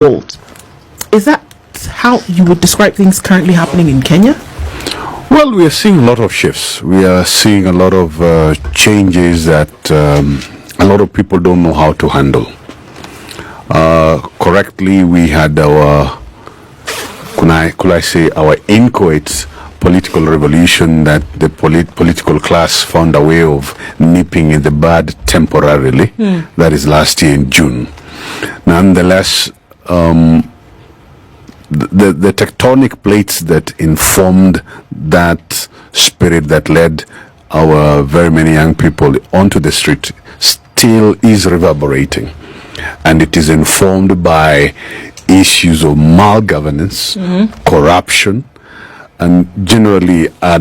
revolt. Is that how you would describe things currently happening in Kenya? Well, we are seeing a lot of shifts. We are seeing a lot of changes that a lot of people don't know how to handle. Correctly, we had our, could I say, our inchoate political revolution that the political class found a way of nipping in the bud temporarily. That is last year in June. Nonetheless, the tectonic plates that informed that spirit that led our very many young people onto the street still is reverberating, and it is informed by issues of malgovernance, corruption, and generally a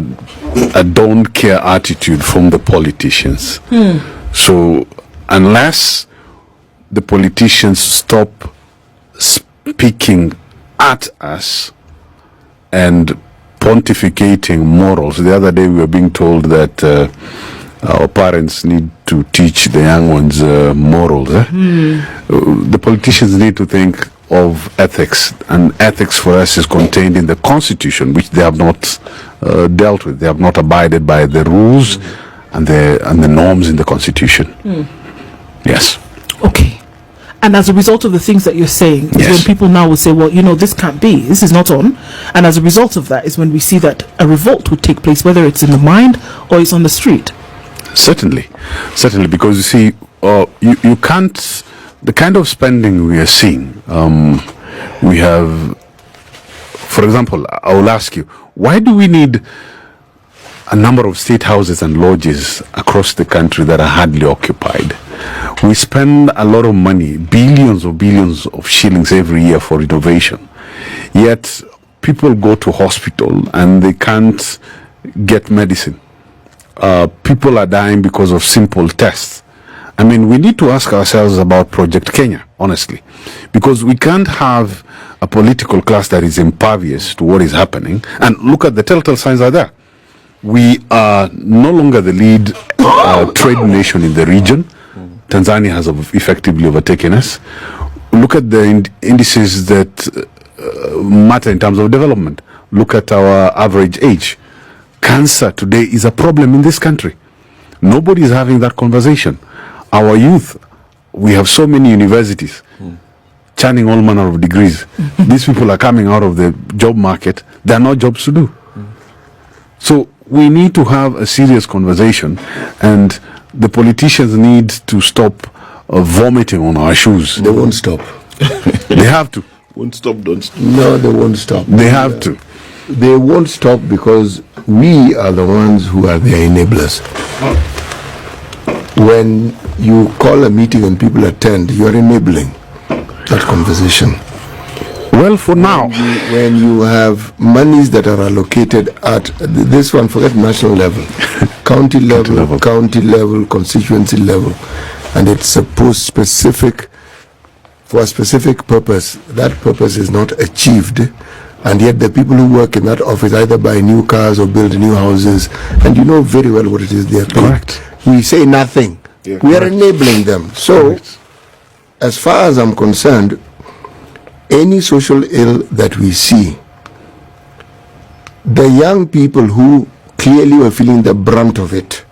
don't care attitude from the politicians. So unless the politicians stop speaking at us and pontificating morals. The other day we were being told that our parents need to teach the young ones morals. The politicians need to think of ethics, and ethics for us is contained in the Constitution, which they have not dealt with. They have not abided by the rules and the norms in the Constitution. Yes. Okay. And as a result of the things that you're saying, is when people now will say, well, you know, this can't be, this is not on. And as a result of that is when we see that a revolt would take place, whether it's in the mind or it's on the street. Certainly, because you see, you can't, the kind of spending we are seeing, we have, for example, I will ask you, why do we need a number of state houses and lodges across the country that are hardly occupied? We spend a lot of money, billions of shillings every year for renovation. Yet people go to hospital and they can't get medicine. People are dying because of simple tests. I mean, we need to ask ourselves about Project Kenya, honestly, because we can't have a political class that is impervious to what is happening. And look at the telltale signs are there. We are no longer the lead trade nation in the region. Tanzania has effectively overtaken us. Look at the indices that matter in terms of development. Look at our average age. Cancer today is a problem in this country. Nobody is having that conversation. Our youth, we have so many universities churning all manner of degrees. These people are coming out of the job market. There are no jobs to do. So we need to have a serious conversation, and the politicians need to stop vomiting on our shoes. They won't stop. They have to. Won't stop, don't stop. No, they won't stop. They have to. They won't stop because we are the ones who are their enablers. When you call a meeting and people attend, you are enabling that conversation. Well, for now, when you have monies that are allocated at this one, forget national level, county level, constituency level, and it's supposed for a specific purpose, that purpose is not achieved, and yet the people who work in that office either buy new cars or build new houses, and you know very well what it is they are paying. Correct. We say nothing. Yeah, we correct. are enabling them. So, as far as I'm concerned, any social ill that we see, the young people who clearly were feeling the brunt of it,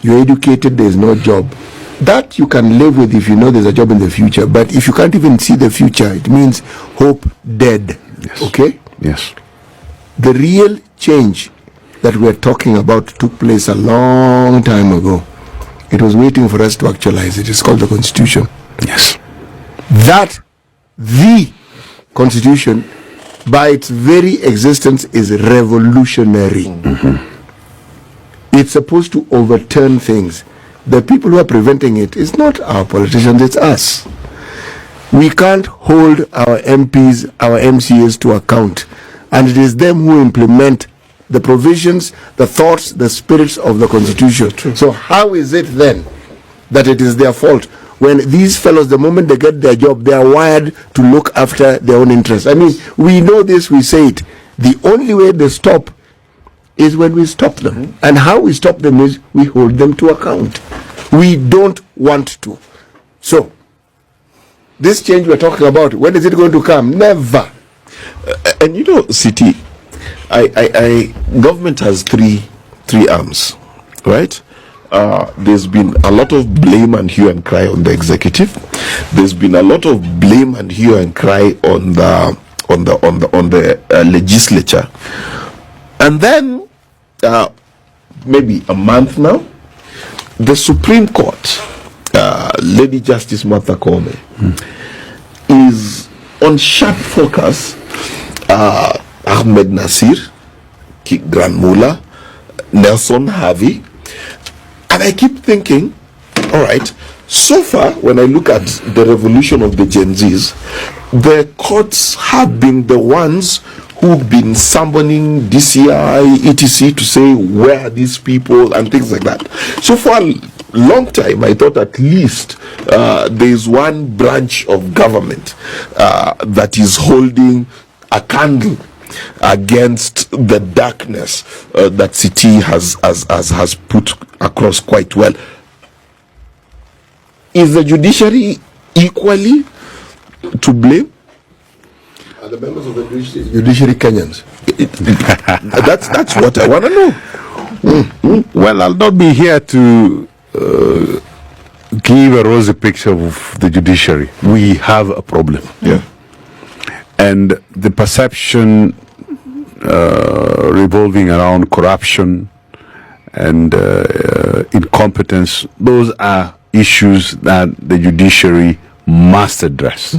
you're educated, there's no job. That you can live with if you know there's a job in the future. But if you can't even see the future, it means hope dead. Yes. Okay? Yes. The real change that we're talking about took place a long time ago. It was waiting for us to actualize it. It's called the Constitution. Yes. The Constitution, by its very existence, is revolutionary. It's supposed to overturn things. The people who are preventing it is not our politicians, it's us. We can't hold our MPs, our MCAs to account, and it is them who implement the provisions, the thoughts, the spirits of the Constitution. So how is it then that it is their fault when these fellows, the moment they get their job, they are wired to look after their own interests? I mean, we know this, we say it. The only way they stop is when we stop them. And how we stop them is we hold them to account. We don't want to. So, This change we're talking about, when is it going to come? Never. And you know, CT, government has three arms, right? There's been a lot of blame and hue and cry on the executive. There's been a lot of blame and hue and cry on the legislature. And then maybe a month now, the Supreme Court, Lady Justice Martha Koome, is on sharp focus. Ahmed Nasir, Grand Mullah, Nelson Harvey, and I keep thinking, all right, so far when I look at the revolution of the Gen Zs, the courts have been the ones who've been summoning DCI, etc. to say where are these people and things like that. So for a long time, I thought at least there's one branch of government that is holding a candle against the darkness that CT has put across quite well. Is the judiciary equally to blame? Are the members of the judiciary Kenyans? That's what I want to know. Well, I'll not be here to give a rosy picture of the judiciary. We have a problem. Yeah. And the perception revolving around corruption and incompetence, those are issues that the judiciary must address.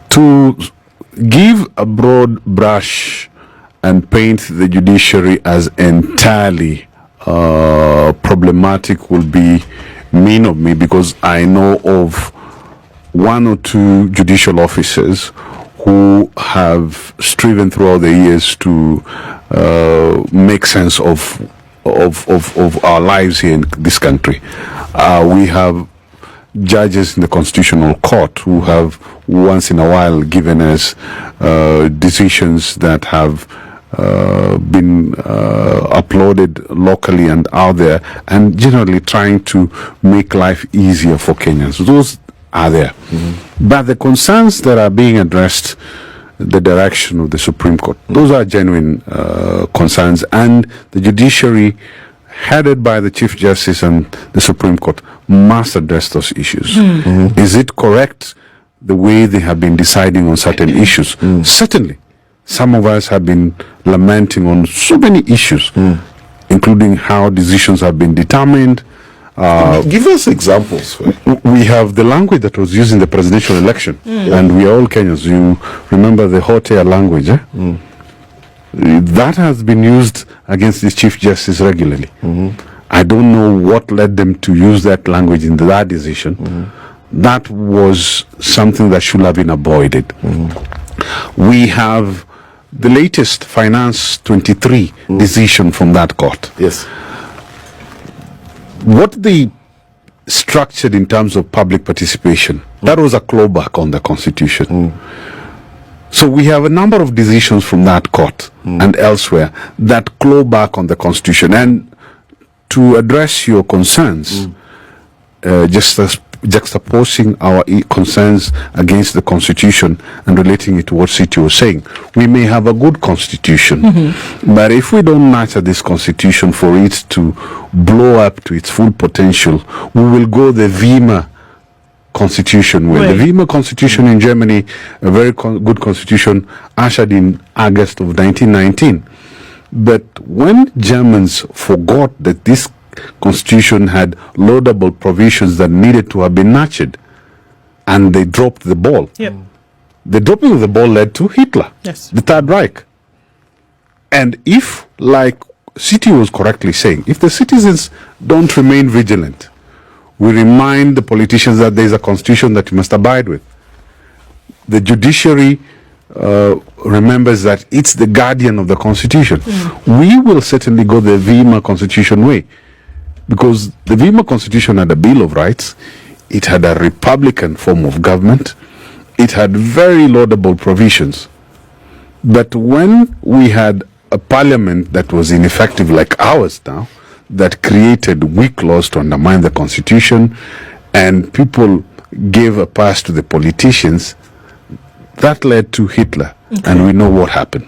To give a broad brush and paint the judiciary as entirely problematic will be mean of me, because I know of one or two judicial officers who have striven throughout the years to make sense of our lives here in this country. We have judges in the Constitutional Court who have once in a while given us decisions that have been uploaded locally and out there, and generally trying to make life easier for Kenyans. Those are there. But the concerns that are being addressed, the direction of the Supreme Court, those are genuine concerns, and the judiciary, headed by the Chief Justice and the Supreme Court, must address those issues. Is it correct the way they have been deciding on certain issues? Certainly. Some of us have been lamenting on so many issues, including how decisions have been determined. Give us examples. We have the language that was used in the presidential election, and we are all Kenyans. You remember the hot air language, eh? That has been used against the Chief Justice regularly. I don't know what led them to use that language in that decision. That was something that should have been avoided. We have the latest Finance 23 decision from that court. Yes. What they structured in terms of public participation, that was a clawback on the Constitution. So we have a number of decisions from that court and elsewhere that claw back on the Constitution. And to address your concerns, juxtaposing our concerns against the Constitution and relating it to what City was saying, we may have a good Constitution, but if we don't nurture this Constitution for it to blow up to its full potential, we will go the Weimar Constitution way. The Weimar Constitution in Germany, a very good constitution, ushered in August of 1919. But when Germans forgot that this constitution had laudable provisions that needed to have been nurtured, and they dropped the ball. The dropping of the ball led to Hitler, the Third Reich. And if, like City was correctly saying, if the citizens don't remain vigilant, we remind the politicians that there is a constitution that you must abide with. The judiciary remembers that it's the guardian of the constitution. We will certainly go the Weimar Constitution way, because the Weimar Constitution had a Bill of Rights, it had a republican form of government, it had very laudable provisions. But when we had a parliament that was ineffective like ours now, that created weak laws to undermine the Constitution, and people gave a pass to the politicians, that led to Hitler, and we know what happened.